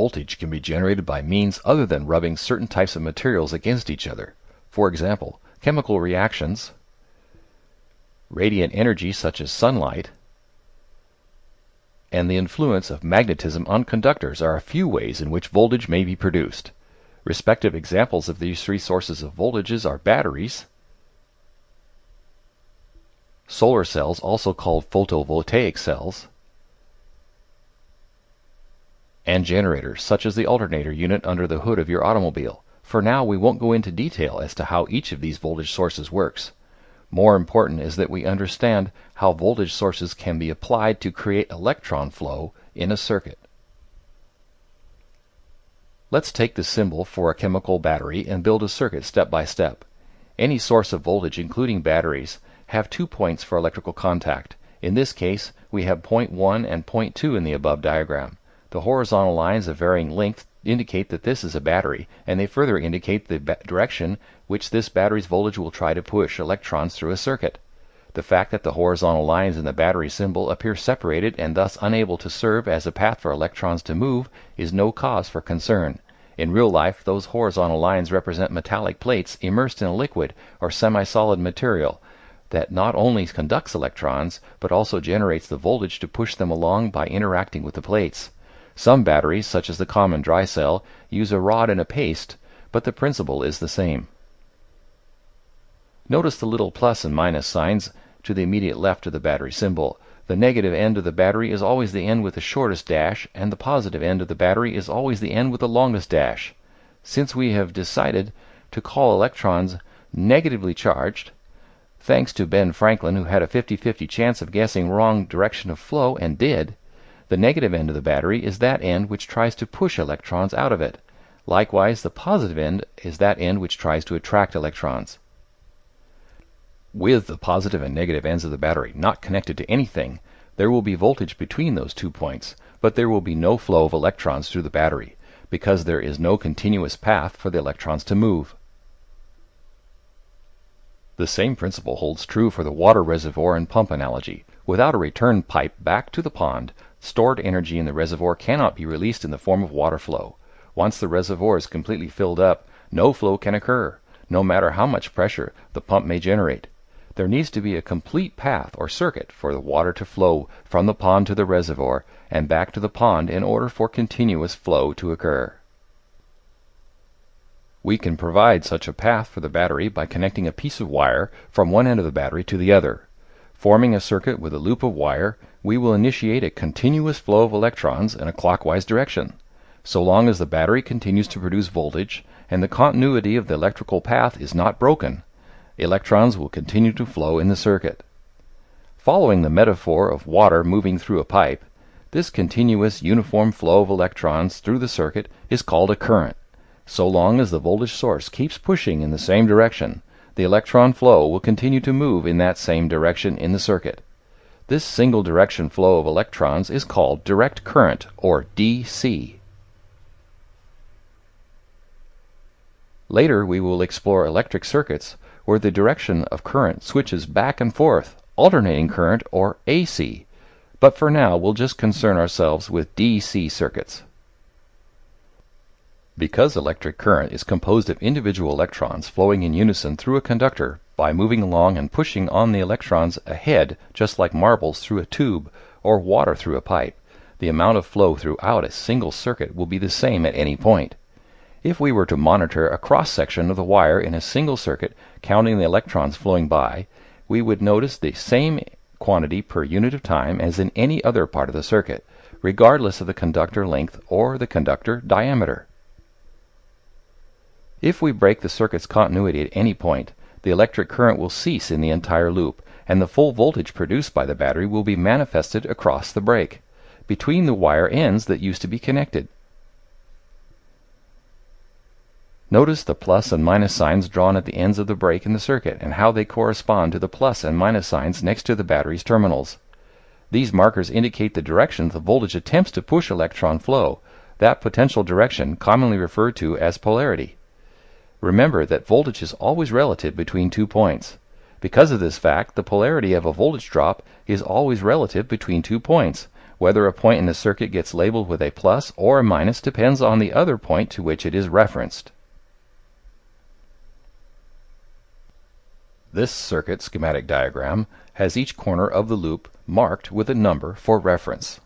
voltage can be generated by means other than rubbing certain types of materials against each other. For example, chemical reactions, radiant energy such as sunlight, and the influence of magnetism on conductors are a few ways in which voltage may be produced. Respective examples of these three sources of voltages are batteries, solar cells, also called photovoltaic cells, and generators, such as the alternator unit under the hood of your automobile. For now, we won't go into detail as to how each of these voltage sources works. More important is that we understand how voltage sources can be applied to create electron flow in a circuit. Let's take the symbol for a chemical battery and build a circuit step by step. Any source of voltage, including batteries, have 2 points for electrical contact. In this case, we have point 1 and point 2 in the above diagram. The horizontal lines of varying length indicate that this is a battery, and they further indicate the direction which this battery's voltage will try to push electrons through a circuit. The fact that the horizontal lines in the battery symbol appear separated and thus unable to serve as a path for electrons to move is no cause for concern. In real life, those horizontal lines represent metallic plates immersed in a liquid or semi-solid material that not only conducts electrons, but also generates the voltage to push them along by interacting with the plates. Some batteries, such as the common dry cell, use a rod and a paste, but the principle is the same. Notice the little plus and minus signs to the immediate left of the battery symbol. The negative end of the battery is always the end with the shortest dash, and the positive end of the battery is always the end with the longest dash. Since we have decided to call electrons negatively charged, thanks to Ben Franklin, who had a 50-50 chance of guessing wrong direction of flow and did, the negative end of the battery is that end which tries to push electrons out of it. Likewise, the positive end is that end which tries to attract electrons. With the positive and negative ends of the battery not connected to anything, there will be voltage between those 2 points, but there will be no flow of electrons through the battery, because there is no continuous path for the electrons to move. The same principle holds true for the water reservoir and pump analogy. Without a return pipe back to the pond, stored energy in the reservoir cannot be released in the form of water flow. Once the reservoir is completely filled up, no flow can occur, no matter how much pressure the pump may generate. There needs to be a complete path or circuit for the water to flow from the pond to the reservoir and back to the pond in order for continuous flow to occur. We can provide such a path for the battery by connecting a piece of wire from one end of the battery to the other. Forming a circuit with a loop of wire, we will initiate a continuous flow of electrons in a clockwise direction. So long as the battery continues to produce voltage and the continuity of the electrical path is not broken, electrons will continue to flow in the circuit. Following the metaphor of water moving through a pipe, this continuous uniform flow of electrons through the circuit is called a current. So long as the voltage source keeps pushing in the same direction, the electron flow will continue to move in that same direction in the circuit. This single direction flow of electrons is called direct current, or DC. Later we will explore electric circuits where the direction of current switches back and forth, alternating current, or AC. But for now we'll just concern ourselves with DC circuits. Because electric current is composed of individual electrons flowing in unison through a conductor by moving along and pushing on the electrons ahead just like marbles through a tube or water through a pipe, the amount of flow throughout a single circuit will be the same at any point. If we were to monitor a cross-section of the wire in a single circuit counting the electrons flowing by, we would notice the same quantity per unit of time as in any other part of the circuit, regardless of the conductor length or the conductor diameter. If we break the circuit's continuity at any point, the electric current will cease in the entire loop, and the full voltage produced by the battery will be manifested across the break, between the wire ends that used to be connected. Notice the plus and minus signs drawn at the ends of the break in the circuit and how they correspond to the plus and minus signs next to the battery's terminals. These markers indicate the direction the voltage attempts to push electron flow, that potential direction commonly referred to as polarity. Remember that voltage is always relative between 2 points. Because of this fact, the polarity of a voltage drop is always relative between 2 points, Whether a point in the circuit gets labeled with a plus or a minus depends on the other point to which it is referenced. This circuit schematic diagram has each corner of the loop marked with a number for reference.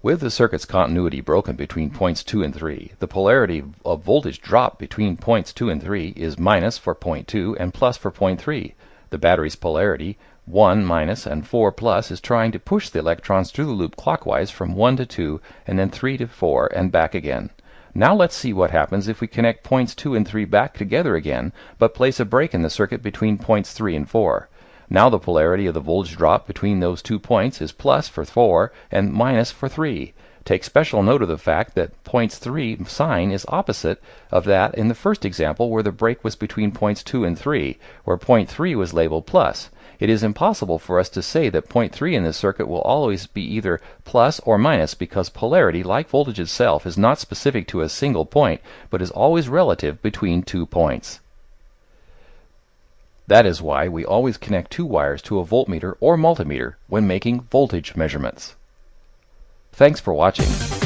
With the circuit's continuity broken between points 2 and 3, the polarity of voltage drop between points 2 and 3 is minus for point 2 and plus for point 3. The battery's polarity, 1 minus and 4 plus, is trying to push the electrons through the loop clockwise from 1 to 2 and then 3 to 4 and back again. Now let's see what happens if we connect points 2 and 3 back together again, but place a break in the circuit between points 3 and 4. Now the polarity of the voltage drop between those 2 points is plus for 4 and minus for 3. Take special note of the fact that points 3 sign is opposite of that in the first example where the break was between points 2 and 3, where point 3 was labeled plus. It is impossible for us to say that point 3 in this circuit will always be either plus or minus because polarity, like voltage itself, is not specific to a single point, but is always relative between 2 points. That is why we always connect 2 wires to a voltmeter or multimeter when making voltage measurements. Thanks for watching.